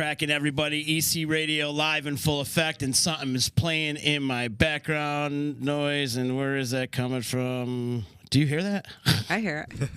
cracking, everybody? EC Radio live in full effect, and something is playing in my background noise. And where is that coming from? Do you hear that? I hear it.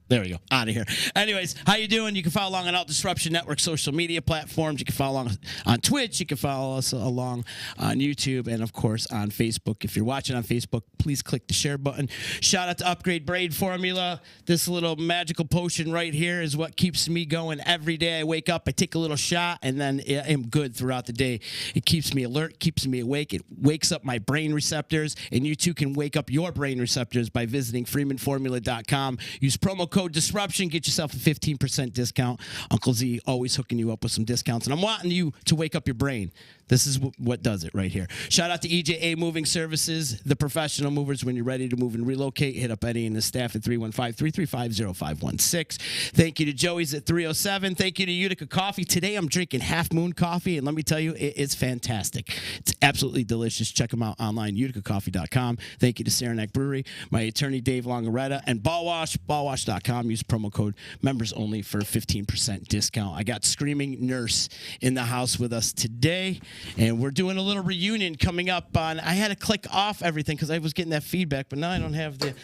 There we go. Out of here. Anyways, how you doing? You can follow along on Alt Disruption Network social media platforms. You can follow along on Twitch. You can follow us along on YouTube and, of course, on Facebook. If you're watching on Facebook, please click the share button. Shout out to Upgrade Braid Formula. This little magical potion right here is what keeps me going every day. I wake up, I take a little shot, and then I'm good throughout the day. It keeps me alert, keeps me awake. It wakes up my brain receptors, and you too can wake up your brain receptors by visiting freemanformula.com. Use promo code Disruption, get yourself a 15% discount. Uncle Z always hooking you up with some discounts, and I'm wanting you to wake up your brain. This is what does it right here. Shout out to EJA Moving Services, the professional movers. When you're ready to move and relocate, hit up Eddie and the staff at 315-335-0516. Thank you to Joey's at 307. Thank you to Utica Coffee. Today I'm drinking Half Moon Coffee, and let me tell you, it's fantastic. It's absolutely delicious. Check them out online, uticacoffee.com. Thank you to Saranac Brewery, my attorney Dave Longaretta, and ballwash.com. Use promo code members only for a 15% discount. I got Screaming Nurse in the house with us today. And we're doing a little reunion coming up on. I had to click off everything because I was getting that feedback, but now I don't have the.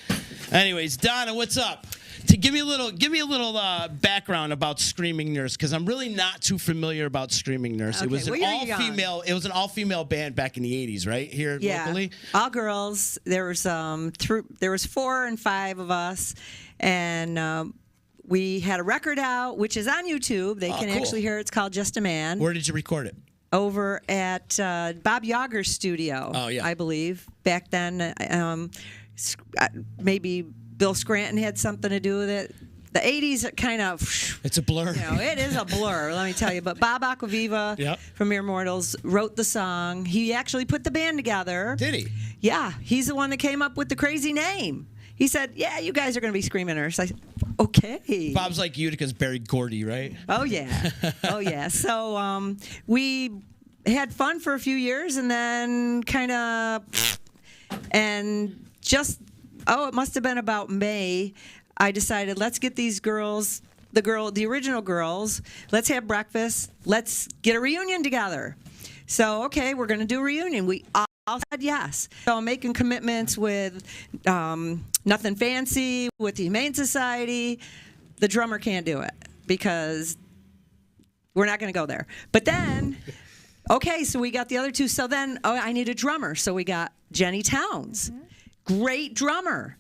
Anyways, Donna, what's up? Give me a little background about Screaming Nurse, because I'm really not too familiar about Screaming Nurse. Okay, it was an all-female. It was an all-female band back in the '80s, right? Here locally. All girls. There was 4 and 5 of us, and. We had a record out, which is on YouTube. They can actually hear it. It's called Just a Man. Where did you record it? Over at Bob Yager's studio, I believe. Back then, maybe Bill Scranton had something to do with it. The 80s kind of... It's a blur. It is a blur, let me tell you. But Bob Aquaviva from Mere Mortals wrote the song. He actually put the band together. Did he? Yeah. He's the one that came up with the crazy name. He said, yeah, you guys are going to be Screaming Nurse. I said, okay. Bob's like Utica's Barry Gordy, right? Oh, yeah. Oh, yeah. So we had fun for a few years, and then it must have been about May, I decided, let's get these girls, the original girls, let's have breakfast, let's get a reunion together. So, okay, we're going to do a reunion. We all said yes. So I'm making commitments with Nothing Fancy, with the Humane Society. The drummer can't do it because we're not going to go there. But then, okay, so we got the other two. So then, I need a drummer. So we got Jenny Towns. Great drummer.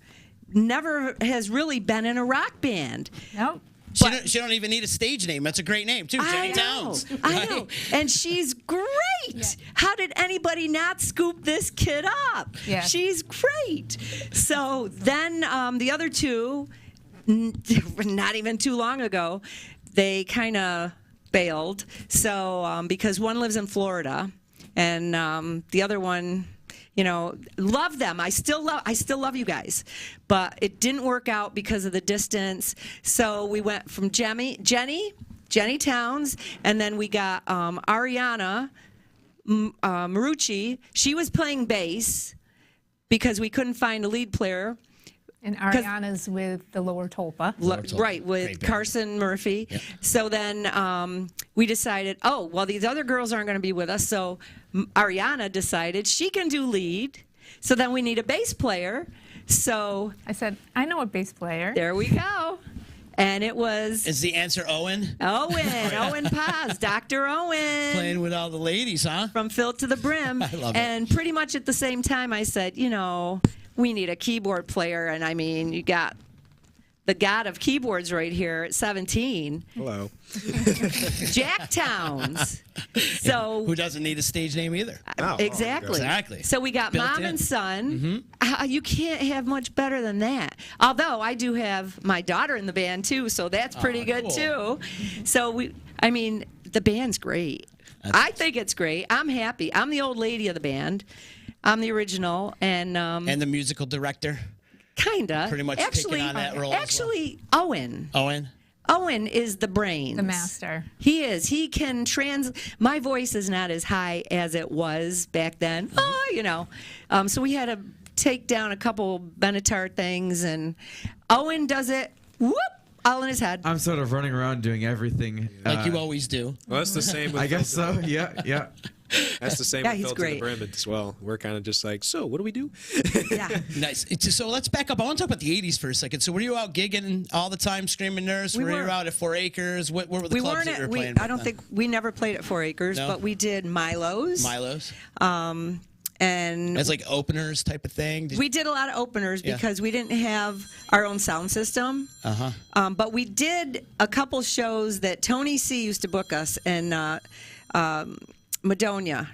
Never has really been in a rock band. Nope. She don't even need a stage name. That's a great name, too. Jenny Towns. I know. And she's great. Yeah. How did anybody not scoop this kid up? Yeah. She's great. So then the other two, not even too long ago, they kind of bailed. So because one lives in Florida, and the other one... love them. I still love you guys, but it didn't work out because of the distance. So we went from Jenny Towns, and then we got Ariana Marucci. She was playing bass because we couldn't find a lead player. And Ariana's with the Lower Tulpa. Right, with Carson Murphy. Yep. So then we decided, these other girls aren't going to be with us. So Ariana decided she can do lead. So then we need a bass player. So I said, I know a bass player. There we go. And it was... Is the answer Owen? Owen Paz, Dr. Owen. Playing with all the ladies, huh? From Filled to the Brim. I love it. And pretty much at the same time, I said, we need a keyboard player. And I mean, you got the god of keyboards right here at 17. Hello. Jack Towns. So who doesn't need a stage name either? Exactly. So we got Mom and Son. Mm-hmm. You can't have much better than that. Although I do have my daughter in the band too, so that's pretty good too. So the band's great. I think it's great. I'm happy. I'm the old lady of the band. I'm the original, and the musical director. Kinda. Pretty much taking on that role. Actually, as well. Owen is the brains. The master. He is. He can my voice is not as high as it was back then. So we had to take down a couple Benatar things, and Owen does it all in his head. I'm sort of running around doing everything. Like you always do. Well, that's the same with I guess so. Yeah. That's the same Yeah, with he's Phil to great. the Brim as well. We're kind of just like, so what do we do? Yeah. Nice. So let's back up. I want to talk about the 80s for a second. So were you out gigging all the time, Screaming Nurse? We were were. you out at 4 Acres? What were the We clubs weren't that you were at, playing? I don't think we never played at 4 Acres, No? but we did Milo's. Milo's? And As like openers type of thing? we did a lot of openers Yeah. because we didn't have our own sound system. Uh-huh. But we did a couple shows that Tony C used to book us in Madonia.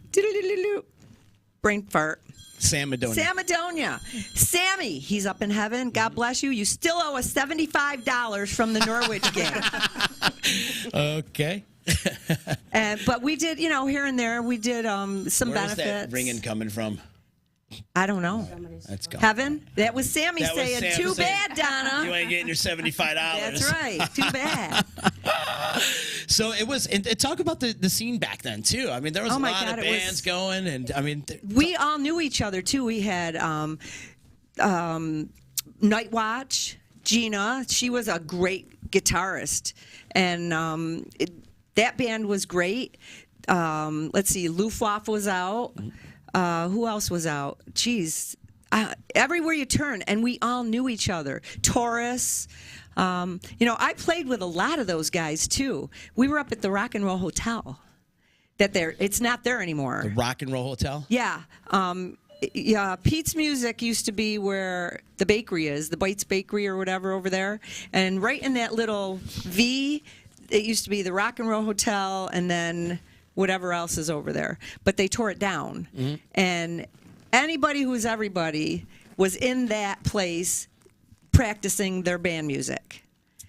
Brain fart. Sam Madonia. Sam Madonia. Sammy, he's up in heaven. God bless you. You still owe us $75 from the Norwich game. Okay. But we did, here and there, we did some Where's benefits. that ringing coming from? I don't know. Let's go. Heaven? That was Sammy That was saying, Sam too saying, bad, Donna. You ain't getting your $75. That's right. Too bad. So it was, and talk about the scene back then, too. I mean, there was Oh a my lot God, of it was- bands going, and I mean, We all knew each other, too. We had Night Watch, Gina. She was a great guitarist. And that band was great. Let's see, Luftwaffe was out. Who else was out? Jeez. Everywhere you turn, and we all knew each other. Taurus. I played with a lot of those guys, too. We were up at the Rock and Roll Hotel. It's not there anymore. the Rock and Roll Hotel? Yeah. Yeah, Pete's Music used to be where the bakery is, the Bites Bakery or whatever over there. And right in that little V, it used to be the Rock and Roll Hotel and then whatever else is over there. But they tore it down. Mm-hmm. And anybody who was everybody was in that place practicing their band music.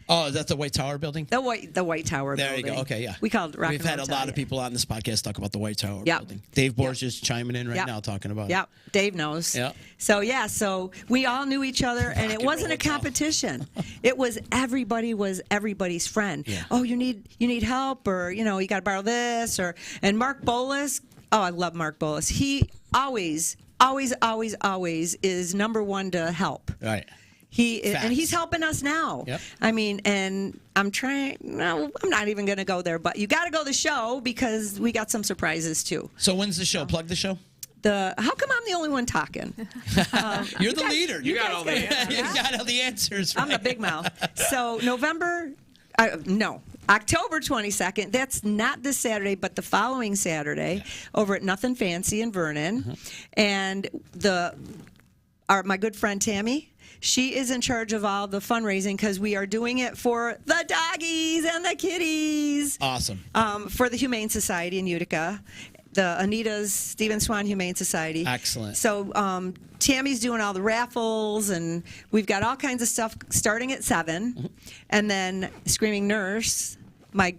Oh, is that the White Tower building? The White Tower There building. you go. Okay, yeah. We called it Rock We've and had Roll a lot Hotel, of people on this podcast talk about the White Tower Yep. building. Dave Borges chiming in right Yep. now talking about it. Yep, Dave knows. Yep. So we all knew each other, and it and wasn't roll a competition. It was everybody's friend. Yeah. Oh, you need help, or you got to borrow this, and Mark Bolas. Oh, I love Mark Bolas. He always is number one to help. Right. And he's helping us now. Yep. I mean, and I'm not even going to go there, but you got to go to the show because we got some surprises too. So when's the show? Plug the show. How come I'm the only one talking? You're the leader. You got all the answers. You got all the answers. I'm the right. big mouth. So October 22nd. That's not this Saturday, but the following Saturday over at Nothing Fancy in Vernon, and my good friend Tammy. She is in charge of all the fundraising because we are doing it for the doggies and the kitties. Awesome. For the Humane Society in Utica, the Anita's Stephen Swan Humane Society. Excellent. So Tammy's doing all the raffles, and we've got all kinds of stuff starting at 7. And then Screaming Nurse. I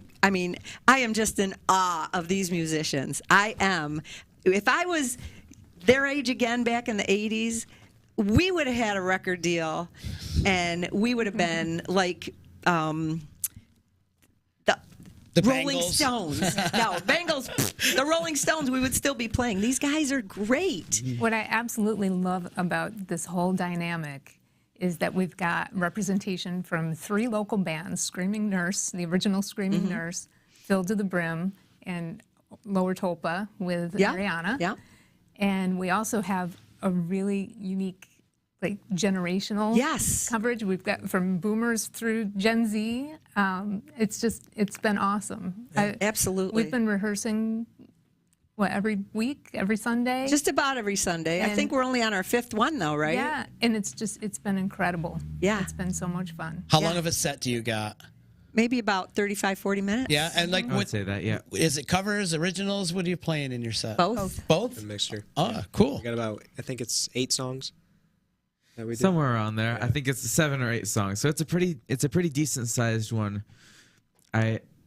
am just in awe of these musicians. I am. If I was their age again back in the 80s, we would have had a record deal, and we would have been like the Rolling Bangles. Stones. No, Bangles, the Rolling Stones, we would still be playing. These guys are great. What I absolutely love about this whole dynamic is that we've got representation from 3 local bands, Screaming Nurse, the original Screaming Nurse, Filled to the Brim, and Lower Tulpa with Ariana. Yeah. And we also have a really unique, generational coverage. We've got from boomers through Gen Z. It's been awesome. Absolutely. We've been rehearsing, every week, every Sunday? Just about every Sunday. I think we're only on our 5th one, though, right? Yeah, and it's been incredible. Yeah. It's been so much fun. How long of a set do you got? Maybe about 35, 40 minutes. Yeah, and I would say that. Yeah. is it covers, originals? What are you playing in your set? Both. Both? A mixture. Oh, cool. We got about, I think it's 8 songs that we did. Somewhere around there. I think it's 7 or 8 songs. So it's a pretty decent sized one.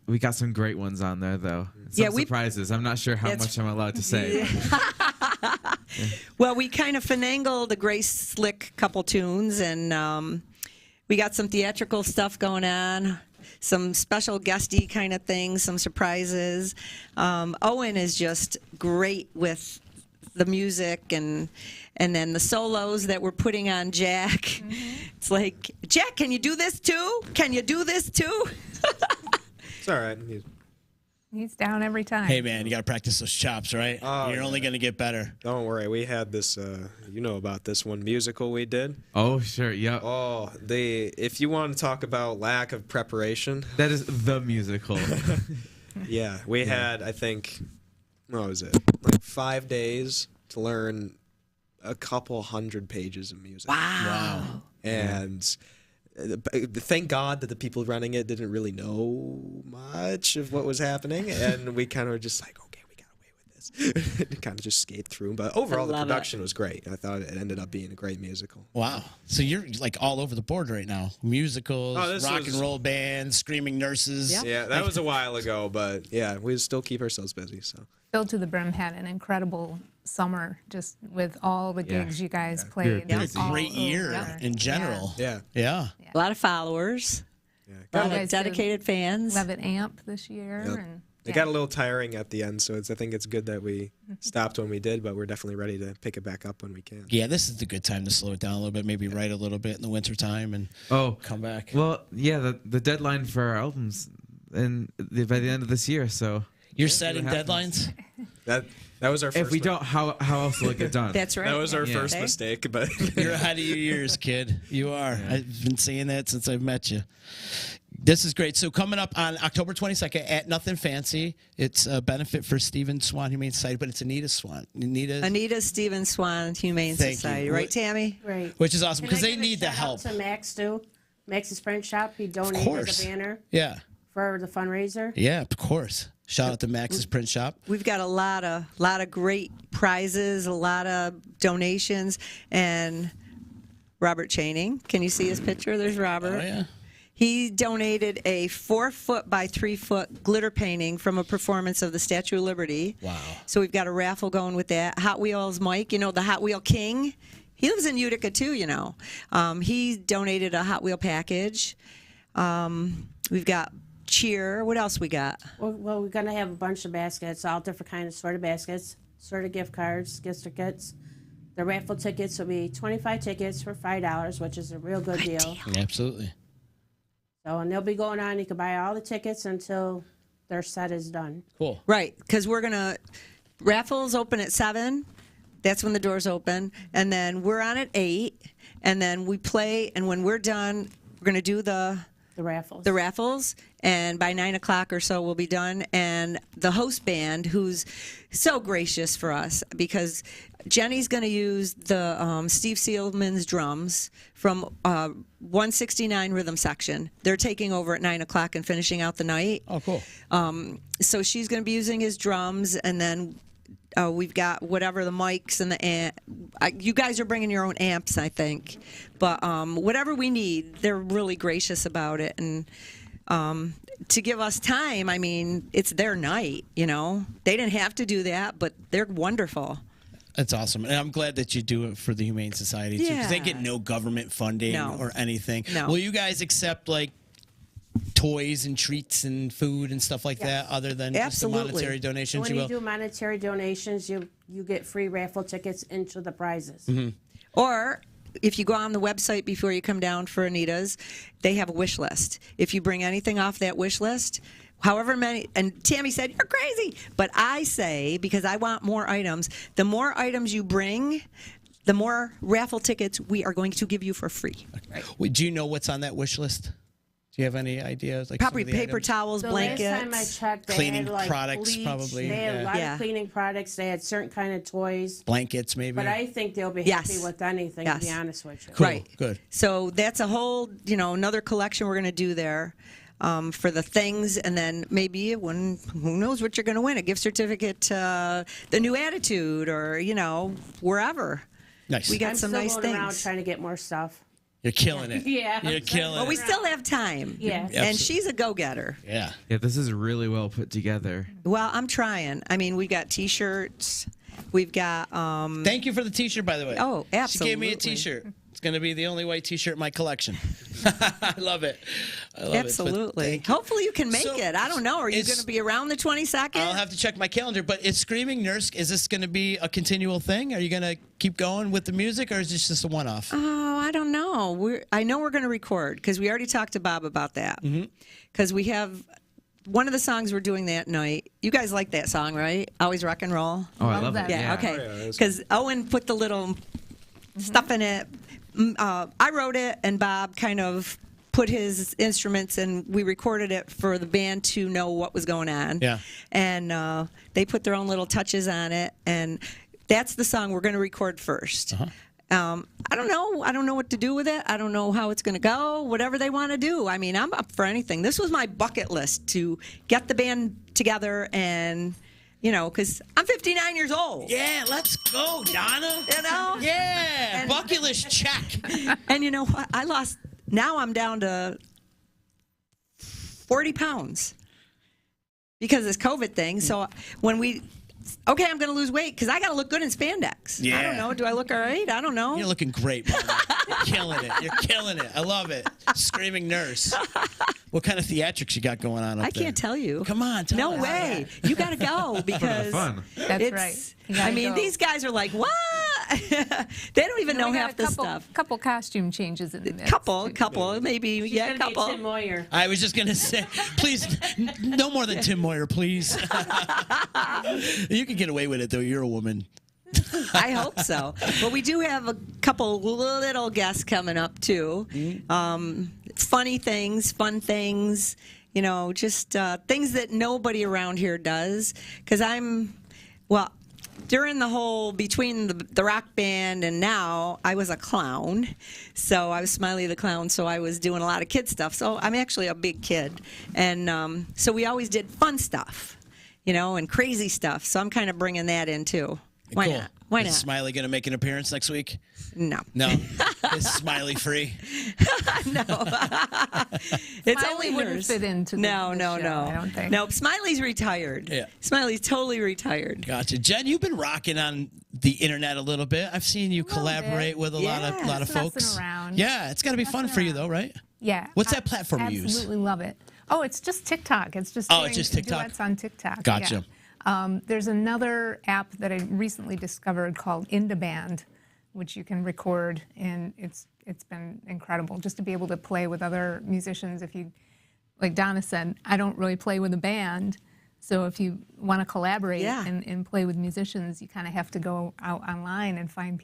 We got some great ones on there though. Some surprises. I'm not sure how much I'm allowed to say. Well, we kind of finagled a Grace Slick couple tunes, and we got some theatrical stuff going on, some special guesty kind of things, some surprises. Owen is just great with the music and then the solos that we're putting on Jack. It's like, Jack, can you do this too? Can you do this too? It's all right. He's down every time. Hey, man, you got to practice those chops, right? Oh, You're only going to get better. Don't worry. We had this, you know about this one musical we did. Oh, sure. Yep. Oh, if you want to talk about lack of preparation. That is the musical. Yeah, we had, I think, what was it? Like 5 days to learn a couple hundred pages of music. Wow. And thank God that the people running it didn't really know much of what was happening, and we kind of were just like, okay, we got away with this. Kind of just skate through. But overall, the production was great. I thought it ended up being a great musical. Wow. So you're like all over the board right now. Musicals, rock and roll bands, screaming nurses. Yep. Yeah, that was a while ago, but yeah, we still keep ourselves busy. So. Filled to the Brim had an incredible summer, just with all the gigs you guys played. Yeah. A great year in general. Yeah. Yeah. A lot of followers, a lot of dedicated fans. Levitt Amp this year. Yep. And It got a little tiring at the end, so I think it's good that we stopped when we did, but we're definitely ready to pick it back up when we can. Yeah, this is the good time to slow it down a little bit, maybe write a little bit in the wintertime and come back. Well, yeah, the deadline for our albums by the end of this year, so. You're setting deadlines? That was our first. If we don't, how else will it get done? That's right. That was our first mistake, but You're ahead of your years, kid. You are. Yeah. I've been saying that since I've met you. This is great. So coming up on October 22nd at Nothing Fancy, it's a benefit for Stephen Swan Humane Society, but it's Anita Stephen Swan Humane Society, right, Tammy? Right. Which is awesome because Can I they give a need the shout help. out to Max too. Max's print shop. He donated the banner Yeah. for the fundraiser. Yeah, of course. Shout out to Max's Print Shop. We've got a lot of great prizes, a lot of donations, and Robert Chaining. Can you see his picture? There's Robert. Oh, yeah. He donated a 4-foot by 3-foot glitter painting from a performance of the Statue of Liberty. Wow. So we've got a raffle going with that. Hot Wheels Mike, you know, the Hot Wheel King. He lives in Utica too, you know. He donated a Hot Wheel package. We've got cheer. What else we got? Well, we're gonna have a bunch of baskets, all different kinds of sort of baskets, sort of gift cards, gift certificates. The raffle tickets will be 25 tickets for $5, which is a real good deal. Absolutely. So, and they'll be going on. You can buy all the tickets until their set is done. Cool. Right, because raffles open at 7. That's when the doors open, and then we're on at 8, and then we play. And when we're done, we're gonna do the raffles, and by 9 o'clock or so we'll be done. And the host band, who's so gracious for us, because Jenny's going to use the Steve Sealman's drums from 169 rhythm section. They're taking over at 9 o'clock and finishing out the night. Oh, cool. So she's going to be using his drums, and then we've got whatever the mics and the amp. You guys are bringing your own amps, I think. But whatever we need, they're really gracious about it. And to give us time, I mean, it's their night, you know. They didn't have to do that, but they're wonderful. That's awesome. And I'm glad that you do it for the Humane Society, too, because they get no government funding or anything. No. Will you guys accept, like, toys and treats and food and stuff like that, other than just the monetary donations? When you do monetary donations, you get free raffle tickets into the prizes. Mm-hmm. Or if you go on the website before you come down for Anita's, they have a wish list. If you bring anything off that wish list, however many, and Tammy said, you're crazy, but I say, because I want more items, the more items you bring, the more raffle tickets we are going to give you for free. Right. Well, do you know what's on that wish list? Do you have any ideas? Like probably paper towels, blankets. Last time I checked, they cleaning had, like, products, bleach. probably. They had a lot Yeah. of cleaning products. They had certain kind of toys. Blankets, maybe. But I think they'll be Yes. happy with anything, Yes. to be honest with you. Cool. Right. Good. So that's a whole, another collection we're going to do there for the things. And then maybe who knows what you're going to win, a gift certificate to the New Attitude or, wherever. Nice. We got I'm some still nice going around things. trying to get more stuff. You're killing it. Yeah. You're killing Well, we it. still have time. Yeah. And she's a go-getter. Yeah. Yeah, this is really well put together. Well, I'm trying. I mean, we got T-shirts. We've got. Thank you for the T-shirt, by the way. Oh, She gave me a absolutely. T-shirt. It's going to be the only white T-shirt in my collection. I love it. I love Absolutely. It. Hopefully you can make it. I don't know. Are you going to be around the 22nd? I'll have to check my calendar. But is Screaming Nurse, is this going to be a continual thing? Are you going to keep going with the music, or is this just a one-off? Oh, I don't know. I know we're going to record because we already talked to Bob about that. Because we have one of the songs we're doing that night. You guys like that song, right? Always Rock and Roll. Oh, I Love love that. it. Yeah, Yeah. okay. Oh, yeah, Because Owen put the little stuff in it. I wrote it, and Bob kind of put his instruments, and we recorded it for the band to know what was going on. Yeah. And they put their own little touches on it, and that's the song we're going to record first. I don't know. I don't know what to do with it. I don't know how it's going to go. Whatever they want to do. I mean, I'm up for anything. This was my bucket list to get the band together and, you know, because I'm 59 years old. Yeah, let's go, Donna. You know? Yeah, bucket list check. And you know what? Now I'm down to 40 pounds because of this COVID thing. So when I'm going to lose weight because I got to look good in spandex. Yeah. I don't know. Do I look all right? I don't know. You're looking great, Mama. You're killing it. You're killing it. I love it. Screaming Nurse. What kind of theatrics you got going on up I there? can't tell you. Come on, tell No us. way. You got to go because fun. That's it's- right. You I gotta mean, go. these guys are like, what? They don't even know We got half a the couple, stuff. couple costume changes in the mix. Couple, maybe, She's yeah, gonna be couple. Tim Moyer. I was just going to say, please, no more than Tim Moyer, please. You can get away with it, though. You're a woman. I hope so. But we do have a couple little guests coming up too. Funny things, fun things, you know, just things that nobody around here does. Because during the whole, between the rock band and now, I was a clown. So I was Smiley the Clown, so I was doing a lot of kid stuff. So I'm actually a big kid. And so we always did fun stuff, you know, and crazy stuff. So I'm kind of bringing that in too. Why Cool. not? Why Is not? Smiley going to make an appearance next week? No. No. Is Smiley free? No. It's Smiley only wouldn't nurse. fit into the no, show, no. I don't think. No, Smiley's retired. Yeah. Smiley's totally retired. Gotcha. Jen, you've been rocking on the internet a little bit. I've seen you collaborate with a lot of Just messing folks. around. Yeah, it's got to be fun Messing for you, around. though, right? Yeah. What's I that platform you use? Absolutely love it. Oh, it's just TikTok. It's just Oh, it's just TikTok? duets on TikTok. Gotcha. Yeah. There's another app that I recently discovered called Band, which you can record, and it's been incredible just to be able to play with other musicians. If you, like Donna said, I don't really play with a band, so if you want to collaborate Yeah. and play with musicians, you kind of have to go out online and find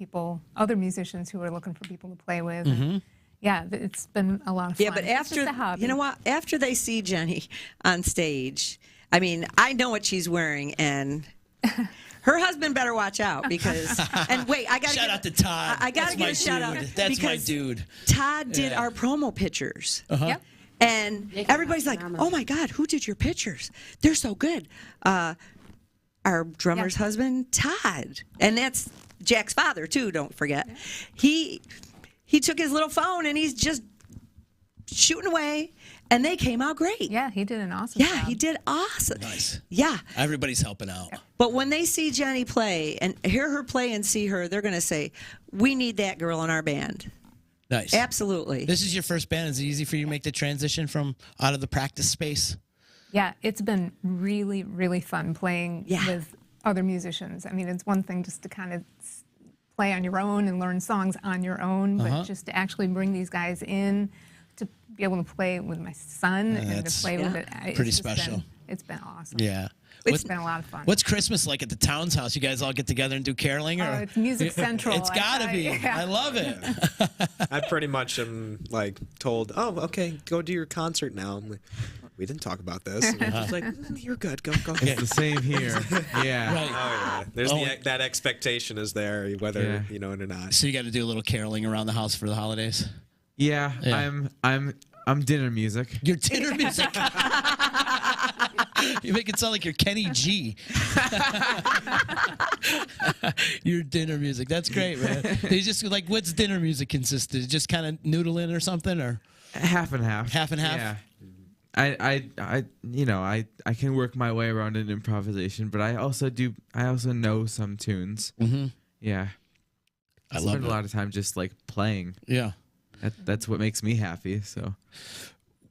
other musicians who are looking for people to play with. And yeah, it's been a lot of fun. Yeah, but It's just a hobby. you know what? After they see Jenny on stage, I mean, I know what she's wearing, and her husband better watch out because. And wait, I got to Shout out to Todd. I got That's to give my a shout out. dude. That's my because dude. Todd did our promo pictures. Yep. And They everybody's are like, phenomenal. "Oh my God, who did your pictures? They're so good." Our drummer's Yeah. husband, Todd, and that's Jack's father too. Don't forget, he took his little phone and he's just shooting away, and they came out great. Yeah, he did an awesome Yeah, job. he did awesome. Nice. Yeah, Everybody's helping out. but when they see Jenny play and hear her play and see her, they're going to say, "We need that girl in our band." Nice. Absolutely. This is your first band. Is it easy for you to make the transition from out of the practice space? Yeah, it's been really, really fun playing Yeah. with other musicians. I mean, it's one thing just to kind of play on your own and learn songs on your own, but just to actually bring these guys in to be able to play with my son and that's to play with Yeah. it. It's pretty just special. It's been awesome. Yeah. It's been a lot of fun. What's Christmas like at the Towns House? You guys all get together and do caroling? Or? Oh, it's Music Central. It's got to be. Yeah. I love it. I pretty much am like told, "Oh, okay, go do your concert now." I'm like, "We didn't talk about this." And I'm just like, "You're good. Go." It's the same here. Yeah. Right. Oh yeah, there's that expectation is there, whether Yeah. you know it or not. So you got to do a little caroling around the house for the holidays. Yeah. Yeah. I'm dinner music. Your dinner music. You make it sound like you're Kenny G. Your dinner music. That's great, man. You just like, what's dinner music consist of? Just kind of noodling or something, or Half and half. Half and half? Yeah. I can work my way around in improvisation, but I also know some tunes. Mm-hmm. Yeah. I spend love a it. lot of time just like playing. Yeah. That's what makes me happy. So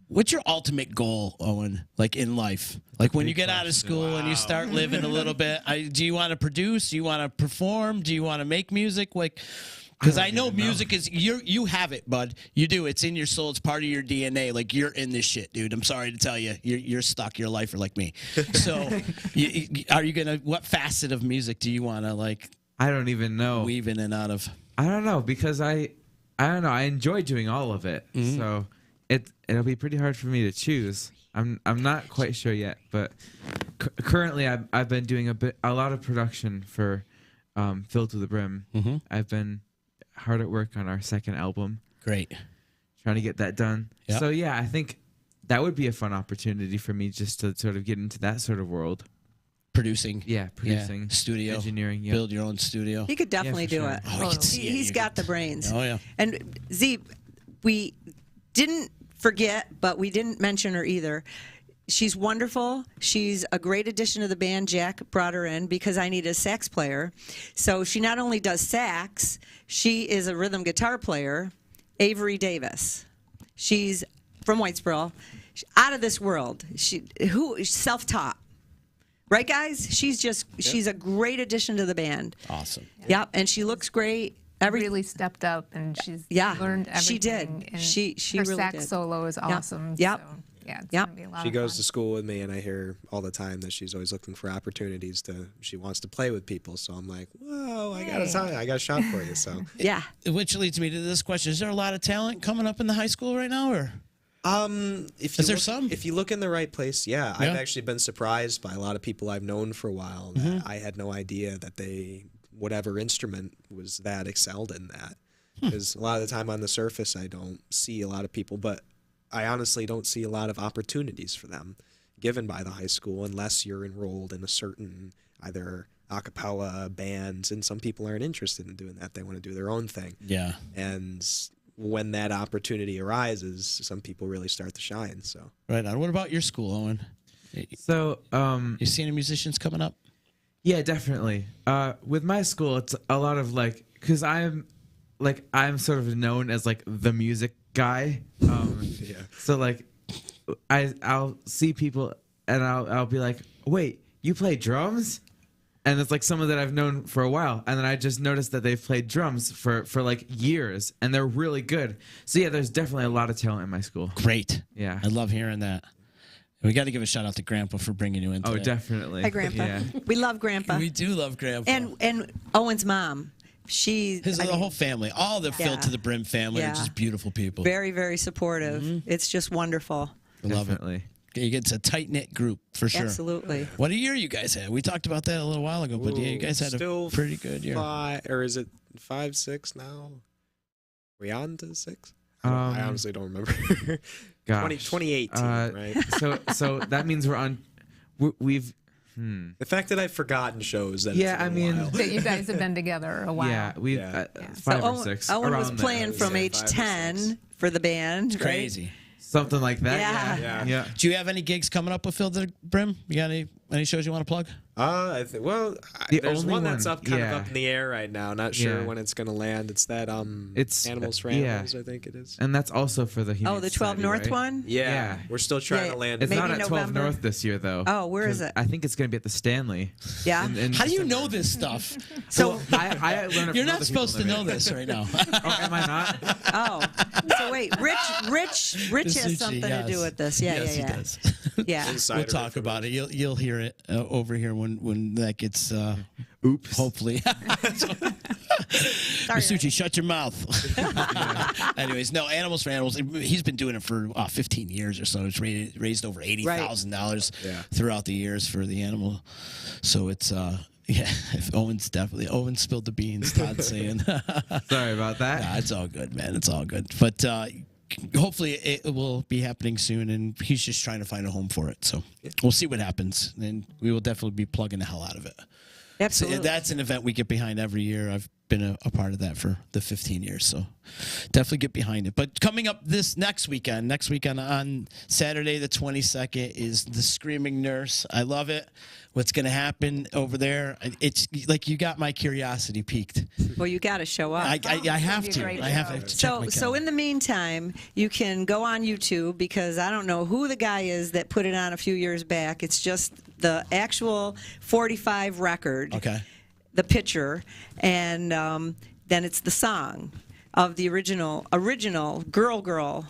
What's your ultimate goal, Owen? Like in life, like when you Big get out of question. school and you start living a little bit. Do you want to produce? Do you want to perform? Do you want to make music? Like, because I know music is you have it, bud. You do. It's in your soul. It's part of your DNA. Like you're in this shit, dude. I'm sorry to tell you, you're stuck. You're a lifer like me. So, are you gonna? What facet of music do you want to like? I don't even know. Weave in and out of. I don't know because I don't know. I enjoy doing all of it. So it'll be pretty hard for me to choose. I'm not quite sure yet, but currently I've been doing a lot of production for Filled to the Brim. I've been hard at work on our second album. Great. Trying to get that done. Yep. So yeah, I think that would be a fun opportunity for me just to sort of get into that sort of world. Producing. Yeah, producing, studio, engineering. Yeah. build your own studio. He could definitely for do sure. it. Oh, we can see it. He's got the brains. Oh yeah. And Z, we didn't forget, but we didn't mention her either. She's wonderful. She's a great addition to the band. Jack brought her in because I need a sax player. So she not only does sax, she is a rhythm guitar player. Avery Davis. She's from Whitesboro. Out of this world. Self-taught. Right, guys? She's a great addition to the band. Awesome. Yep, and she looks great. Really stepped up, and she's learned everything. She did. And She her really sax did. solo is awesome. Yep. So, yeah, it's Yep. gonna be a lot She of goes fun. to school with me, and I hear all the time that she's always looking for opportunities she wants to play with people. So I'm like, whoa, I got a shot for you. So Yeah. Which leads me to this question: is there a lot of talent coming up in the high school right now, or? Is there some? If you look in the right place, yeah. Yeah. I've actually been surprised by a lot of people I've known for a while that I had no idea that whatever instrument was that excelled in that. Because a lot of the time on the surface, I don't see a lot of people, but I honestly don't see a lot of opportunities for them given by the high school unless you're enrolled in a certain either a cappella bands, and some people aren't interested in doing that. They want to do their own thing. Yeah. And when that opportunity arises, some people really start to shine. So Right on. What about your school, Owen? So You see any musicians coming up? yeah, definitely. With my school, it's a lot of because I'm sort of known as like the music guy. yeah. So I'll see people and I'll be like, wait, you play drums? And it's like someone that I've known for a while, and then I just noticed that they've played drums for like years, and they're really good. So yeah, there's definitely a lot of talent in my school. Great. Yeah. I love hearing that. We got to give a shout out to Grandpa for bringing you in today. Oh, definitely. Hi, Grandpa. Yeah. We love Grandpa. We do love Grandpa. And Owen's mom. The whole family, all the Filled Yeah. to the Brim family are Yeah. just beautiful people. very, very supportive. It's just wonderful. I love it. Definitely. It's a tight knit group for sure. Absolutely. What a year you guys had. We talked about that a little while ago, but yeah, you guys had Still a pretty good year. Or is it 5, 6 now? Are we on to 6? I honestly don't remember. Gosh. 2018, right? So that means we're on. We've. The fact that I've forgotten shows that. Yeah, it's been I a mean- while. that you guys have been together a while. Yeah, we've Yeah. 5 So or 6. Owen was around playing there. from Yeah, age 5 or 6. 10 for the band. right? Crazy. Something like that. Yeah. Yeah. Yeah. Do you have any gigs coming up with Filled to the Brim? You got any shows you want to plug? I think. Well, The there's only one that's one, up, kind of yeah. up in the air right now. Not sure Yeah. when it's gonna land. It's that It's Animals for yeah. Animals, I think it is. And that's also for the Humane Oh, the 12 Society, North right? one? Yeah, we're still trying Yeah, to land. It's Maybe not at 12 November. North this year, though. Oh, where is 'cause it? I think it's going to be at the Stanley. Yeah. in How do you December. know this stuff? So, I learned it You're from not other people supposed to in the know band. this right now. Oh, am I not? oh, so wait, Rich has Suchi, something to yes. do with this. Yeah, Yes, yeah, he yeah. does. Yeah. Insider We'll talk about it. You'll hear it over here when that gets. Oops. Hopefully. Masucci, shut your mouth. Anyways, no, Animals for Animals. He's been doing it for 15 years or so. It's raised over $80,000 Yeah. throughout the years for the animal. So it's yeah. Owen spilled the beans. Todd's saying. Sorry about that. Nah, it's all good, man. It's all good. But hopefully it will be happening soon, and he's just trying to find a home for it. So we'll see what happens, and we will definitely be plugging the hell out of it. Absolutely. So that's an event we get behind every year. I've been a part of that for the 15 years. So definitely get behind it. But coming up this next weekend on Saturday the 22nd is the Screaming Nurse. I love it. What's going to happen over there? It's like you got my curiosity piqued. Well, you got to show up. I have to. great I have show. to check So, my so calendar. in the meantime, you can go on YouTube because I don't know who the guy is that put it on a few years back. It's just the actual 45 record, Okay. the picture, and then it's the song of the original girl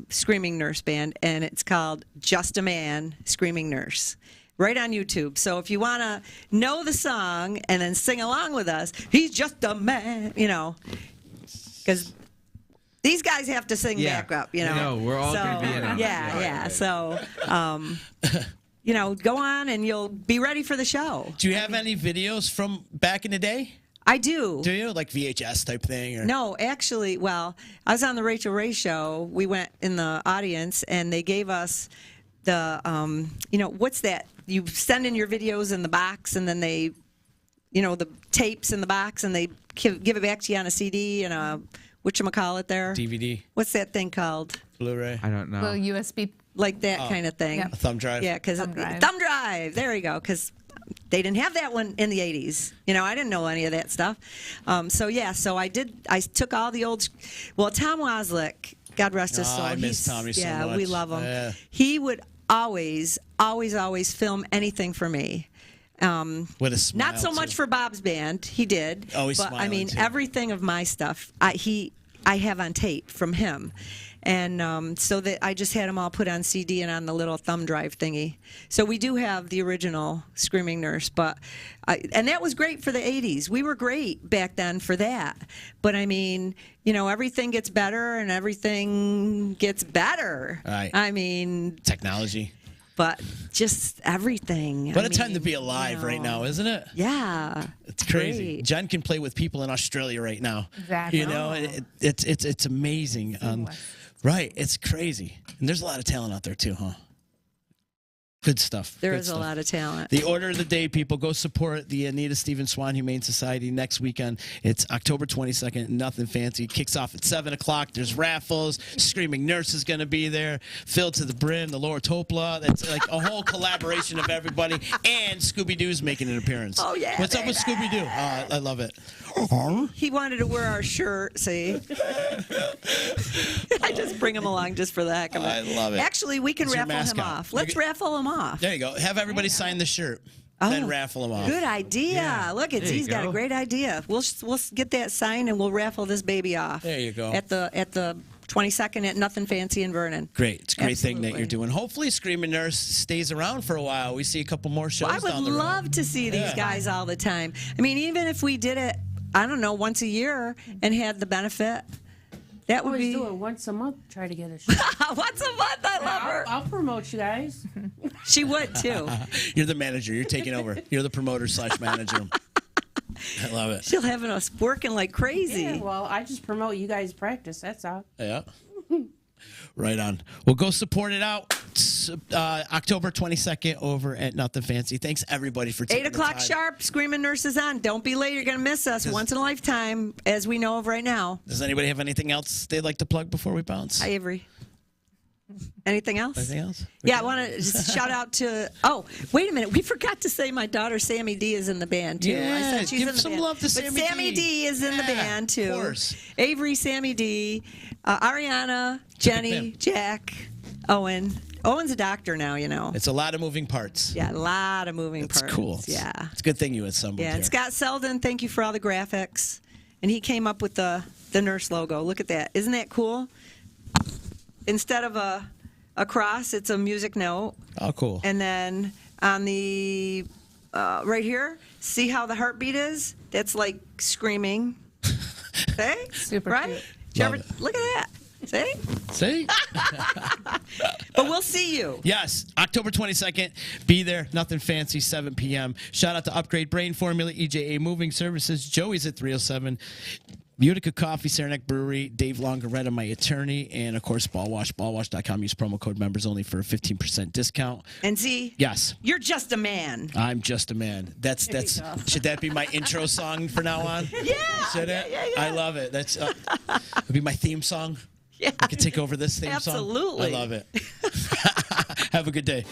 Screaming Nurse band, and it's called Just a Man Screaming Nurse. Right on YouTube. So if you want to know the song and then sing along with us, he's just a man, because these guys have to sing Yeah. back up, I know, we're all gonna be in it. Yeah. So, go on and you'll be ready for the show. Do you have any videos from back in the day? I do. Do you? Like VHS type thing? Or? No, actually, well, I was on the Rachel Ray show. We went in the audience, and they gave us the, what's that? You send in your videos in the box, and then they, the tapes in the box, and they give it back to you on a CD and a, whatchamacallit there? DVD, What's that thing called? Blu-ray, I don't know. Little USB. Like that kind of thing. Yep. a thumb drive. Yeah, because Thumb drive. thumb drive. There you go. Because they didn't have that one in the 80s. I didn't know any of that stuff. So I did. I took all the old. Well, Tom Waslick, God rest his soul. I miss Tommy so yeah, much. we love him. Yeah. He would always film anything for me. With a smile. Not so much too. for Bob's band. He did. Always but I smiling, mean, too. everything of my stuff, I have on tape from him. And so that I just had them all put on CD and on the little thumb drive thingy. So we do have the original Screaming Nurse, and that was great for the 80s. We were great back then for that. But I mean, everything gets better and everything gets better. Right. I mean, Technology. but just everything. What I a time to mean, be alive right now, isn't it? Yeah. It's crazy. Great. Jen can play with people in Australia right now. Exactly. It's amazing. Seamless. Right. It's crazy. And there's a lot of talent out there too, huh? Good stuff. There Good is a stuff. lot of talent. The order of the day, people, go support the Anita Stephen Swan Humane Society next weekend. It's October 22nd. Nothing fancy. Kicks off at 7 o'clock. There's raffles. Screaming Nurse is going to be there. Filled to the brim. The Laura Topla. That's like a whole collaboration of everybody. And Scooby-Doo's making an appearance. Oh, yeah, What's up with baby. Scooby-Doo? I love it. He wanted to wear our shirt, see? I just bring him along just for the heck of it. I love it. Actually, we can It's your raffle him mascot. off. Let's raffle him off. There you go. Have everybody sign the shirt. Then raffle them off. Good idea. Yeah. Look, There you he's got a go. great idea. We'll get that signed and we'll raffle this baby off. There you go. At the 22nd at Nothing Fancy in Vernon. Great. It's a great thing that Absolutely. you're doing. Hopefully Screaming Nurse stays around for a while. We see a couple more shows Well, I would down the road. love to see these Yeah. guys all the time. I mean, even if we did it, I don't know, once a year and had the benefit, that would Always be do it once a month. Try to get a show. once a month. I love her. I'll promote you guys. She would too. You're the manager. You're taking over. You're the promoter / manager. I love it. She'll have us working like crazy. Yeah, well, I just promote you guys practice. That's all. Yeah. Right on. Well, go support it out. It's, October 22nd over at Nothing Fancy. Thanks everybody for taking 8 o'clock the time. sharp. Screaming Nurses on. Don't be late. You're going to miss us. Once in a lifetime, as we know of right now. Does anybody have anything else they'd like to plug before we bounce? Hi, Avery. Anything else? Anything else? Yeah, I want to just shout out to. Oh, wait a minute. We forgot to say my daughter Sammy D is in the band too. I Yeah, said she's give in the some band. love to But Sammy D. D is in the Yeah, band too. of course. Avery, Sammy D, Ariana, Jenny, band. Jack, Owen. Owen's a doctor now, It's a lot of moving parts. Yeah, a lot of moving It's parts. cool. Yeah. It's a good thing you assembled Yeah, here. and Scott Selden, thank you for all the graphics. And he came up with the nurse logo. Look at that. Isn't that cool? Instead of a cross, it's a music note. Oh, cool. And then on the right here, see how the heartbeat is? That's like screaming. See? Super right? cute. Did you Love ever, it. look at that. See? See? But we'll see you. Yes, October 22nd. Be there. Nothing fancy, 7 p.m. Shout out to Upgrade Brain Formula, EJA Moving Services. Joey's at 307. Utica Coffee, Saranac Brewery, Dave Longaretta, my attorney, and of course Ballwash. Ballwash.com. Use promo code members only for a 15% discount. And Z, Yes, you're just a man. I'm just a man. That's you go. should that be my intro song from now on? Yeah. Should it? Yeah. I love it. That's it'll be my theme song. Yeah. I could take over this theme song. Absolutely. I love it. Have a good day.